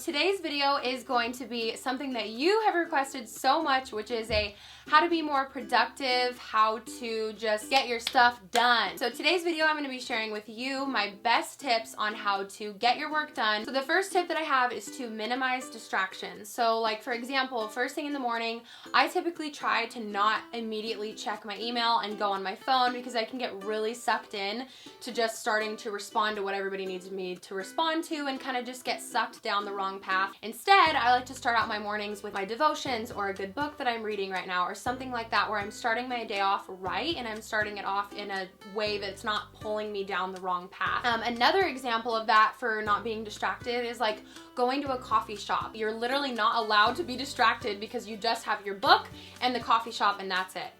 today's video is going to be something that you have requested so much, which is a how to be more productive, how to just get your stuff done. So today's video I'm going to be sharing with you my best tips on how to get your work done. So the first tip that I have is to minimize distractions. So like for example, first thing in the morning, I typically try to not immediately check my email and go on my phone because I can get really sucked in to just starting to respond to what everybody needs me to respond to and kind of just get sucked down the wrong path. Instead, I like to start out my mornings with my devotions or a good book that I'm reading right now or something like that where I'm starting my day off right and I'm starting it off in a way that's not pulling me down the wrong path. Another example of that for not being distracted is like going to a coffee shop. You're literally not allowed to be distracted because you just have your book and the coffee shop and that's it.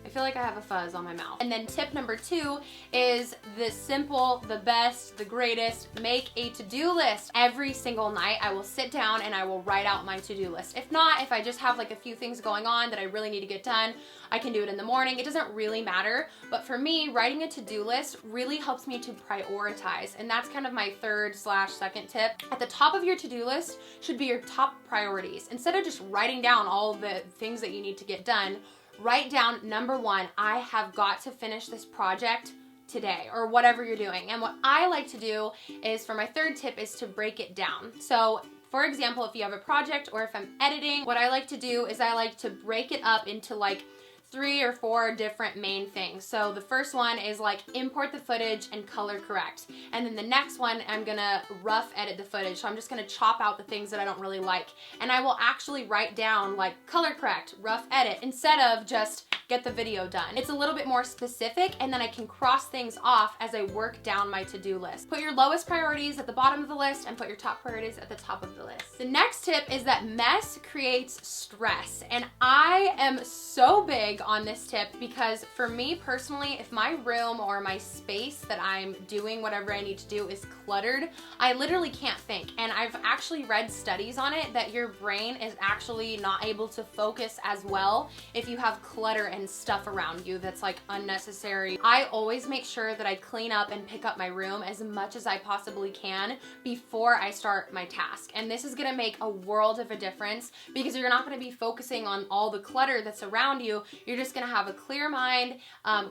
I feel like I have a fuzz on my mouth. And then tip number 2 is the simple, the best, the greatest, make a to-do list. Every single night I will sit down and I will write out my to-do list. If not, if I just have like a few things going on that I really need to get done, I can do it in the morning. It doesn't really matter, but for me, writing a to-do list really helps me to prioritize. And that's kind of my third/second tip. At the top of your to-do list should be your top priorities. Instead of just writing down all the things that you need to get done, write down number 1, I have got to finish this project today or whatever you're doing. And what I like to do is for my third tip is to break it down. So for example, if you have a project or if I'm editing, what I like to do is I like to break it up into like 3 or 4 different main things. So the first one is like import the footage and color correct. And then the next one, I'm gonna rough edit the footage. So I'm just gonna chop out the things that I don't really like. And I will actually write down like color correct, rough edit, instead of just get the video done. It's a little bit more specific and then I can cross things off as I work down my to-do list. Put your lowest priorities at the bottom of the list and put your top priorities at the top of the list. The next tip is that mess creates stress. And I am so big on this tip because for me personally, if my room or my space that I'm doing whatever I need to do is cluttered, I literally can't think. And I've actually read studies on it that your brain is actually not able to focus as well if you have clutter and stuff around you that's like unnecessary. I always make sure that I clean up and pick up my room as much as I possibly can before I start my task. And this is gonna make a world of a difference because you're not gonna be focusing on all the clutter that's around you. You're just gonna have a clear mind,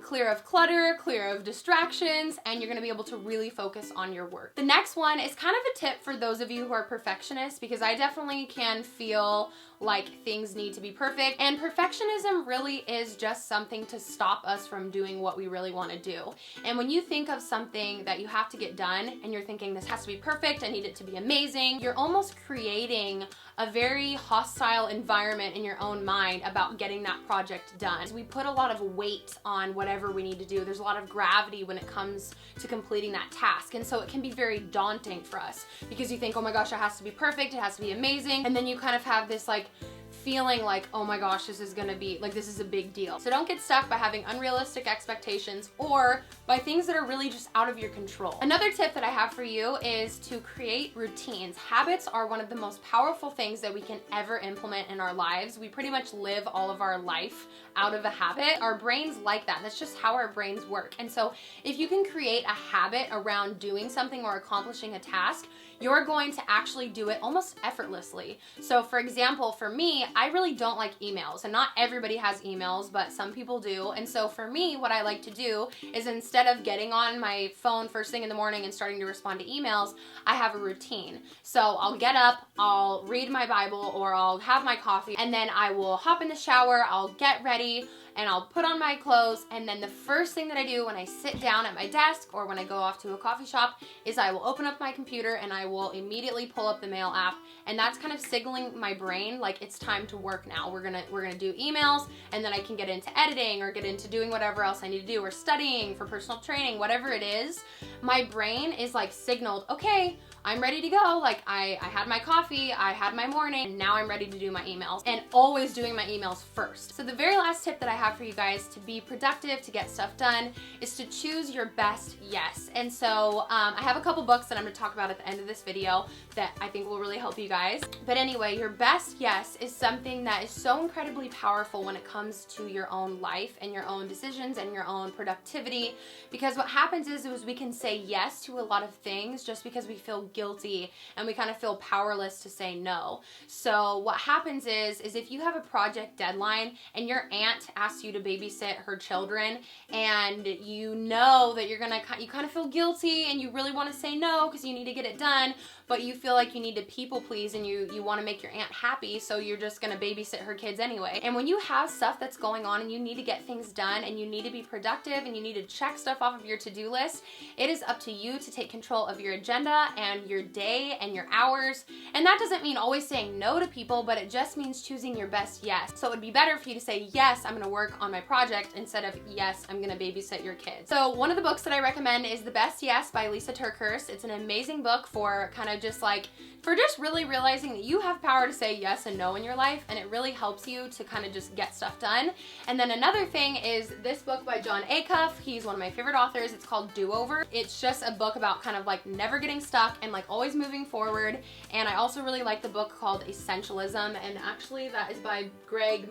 clear of clutter, clear of distractions, and you're gonna be able to really focus on your work. The next one is kind of a tip for those of you who are perfectionists because I definitely can feel like things need to be perfect, and perfectionism really is just something to stop us from doing what we really want to do. And when you think of something that you have to get done and you're thinking this has to be perfect, I need it to be amazing, you're almost creating a very hostile environment in your own mind about getting that project done. We put a lot of weight on whatever we need to do. There's a lot of gravity when it comes to completing that task. And so it can be very daunting for us because you think, oh my gosh, it has to be perfect, it has to be amazing. And then you kind of have this like feeling like, oh my gosh, this is gonna be like, this is a big deal. So don't get stuck by having unrealistic expectations or by things that are really just out of your control. Another tip that I have for you is to create routines. Habits are one of the most powerful things that we can ever implement in our lives. We pretty much live all of our life out of a habit. Our brains like that. That's just how our brains work. And so if you can create a habit around doing something or accomplishing a task, you're going to actually do it almost effortlessly. So for example, for me, I really don't like emails, and not everybody has emails, but some people do. And so for me, what I like to do is instead of getting on my phone first thing in the morning and starting to respond to emails, I have a routine. So I'll get up, I'll read my Bible, or I'll have my coffee, and then I will hop in the shower, I'll get ready, and I'll put on my clothes, and then the first thing that I do when I sit down at my desk or when I go off to a coffee shop is I will open up my computer and I will immediately pull up the mail app, and that's kind of signaling my brain like it's time to work now. We're gonna do emails, and then I can get into editing or get into doing whatever else I need to do or studying for personal training, whatever it is. My brain is like signaled, okay, I'm ready to go. Like I had my coffee, I had my morning, and now I'm ready to do my emails, and always doing my emails first. So the very last tip that I have for you guys to be productive, to get stuff done, is to choose your best yes. And so I have a couple books that I'm gonna talk about at the end of this video that I think will really help you guys. But anyway, your best yes is something that is so incredibly powerful when it comes to your own life and your own decisions and your own productivity, because what happens is we can say yes to a lot of things just because we feel guilty and we kind of feel powerless to say no. So what happens is if you have a project deadline and your aunt asks you to babysit her children and you know that you kind of feel guilty and you really want to say no because you need to get it done, but you feel like you need to people please and you want to make your aunt happy, so you're just going to babysit her kids anyway. And when you have stuff that's going on and you need to get things done and you need to be productive and you need to check stuff off of your to-do list, it is up to you to take control of your agenda and your day and your hours. And that doesn't mean always saying no to people, but it just means choosing your best yes. So it would be better for you to say, yes, I'm going to work on my project, instead of, yes, I'm going to babysit your kids. So one of the books that I recommend is The Best Yes by Lisa TerKeurst. It's an amazing book for kind of just like, for just really realizing that you have power to say yes and no in your life, and it really helps you to kind of just get stuff done. And then another thing is this book by Jon Acuff. He's one of my favorite authors. It's called Do Over. It's just a book about kind of like never getting stuck and like always moving forward. And I also really like the book called Essentialism, and actually that is by Greg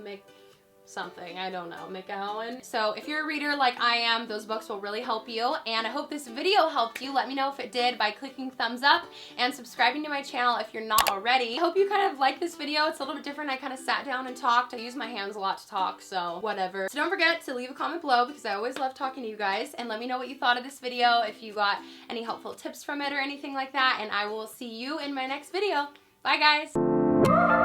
something, I don't know, McGowan. So if you're a reader like I am, those books will really help you, and I hope this video helped you. Let me know if it did by clicking thumbs up and subscribing to my channel if you're not already. I hope you kind of like this video. It's a little bit different. I kind of sat down and talked. I use my hands a lot to talk, so whatever. So don't forget to leave a comment below because I always love talking to you guys, and let me know what you thought of this video, if you got any helpful tips from it or anything like that, and I will see you in my next video. Bye guys!